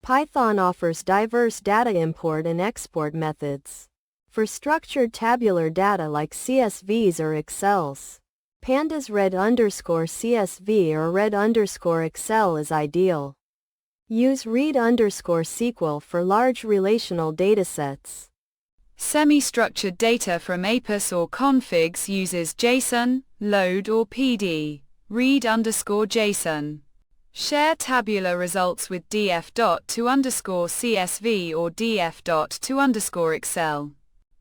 Python offers diverse data import and export methods. For structured tabular data like CSVs or Excels, Pandas read_CSV or read_Excel is ideal. Use read_SQL for large relational datasets. Semi-structured data from APIS or configs uses JSON, load or PD. Read_JSON. Share tabular results with df.to_CSV or df.to_Excel.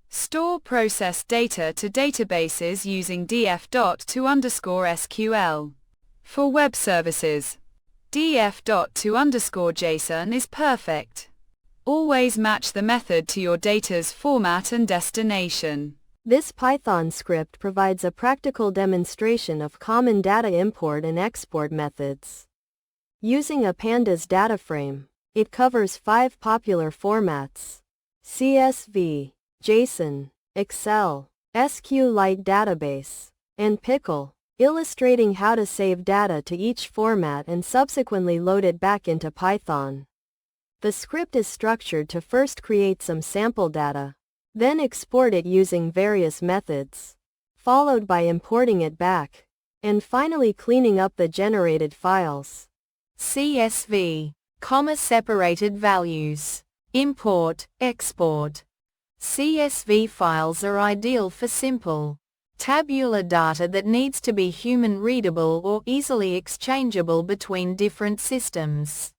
Store processed data to databases using df.to_SQL. For web services, df.to_JSON is perfect. Always match the method to your data's format and destination. This Python script provides a practical demonstration of common data import and export methods. Using a Pandas data frame, it covers 5 popular formats: CSV, JSON, Excel, SQLite database, and Pickle, illustrating how to save data to each format and subsequently load it back into Python. The script is structured to first create some sample data, then export it using various methods, followed by importing it back, and finally cleaning up the generated files. CSV, comma-separated values. Import, export. CSV files are ideal for simple, tabular data that needs to be human-readable or easily exchangeable between different systems,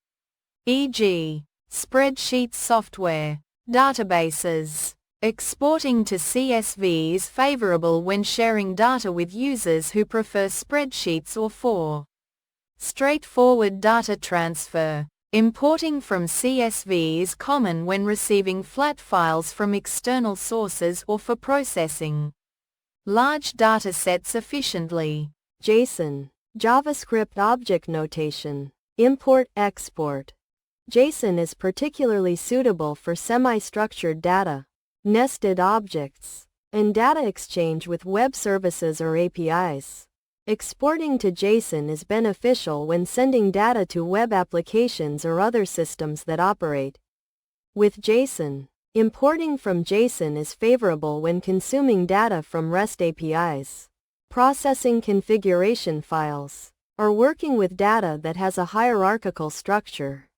e.g., spreadsheet software, databases. Exporting to CSV is favorable when sharing data with users who prefer spreadsheets or for straightforward data transfer. Importing from CSV is common when receiving flat files from external sources or for processing large data sets efficiently. JSON, JavaScript object notation, import-export. JSON is particularly suitable for semi-structured data, nested objects, and data exchange with web services or APIs. Exporting to JSON is beneficial when sending data to web applications or other systems that operate with JSON. Importing from JSON is favorable when consuming data from REST APIs, processing configuration files, or working with data that has a hierarchical structure.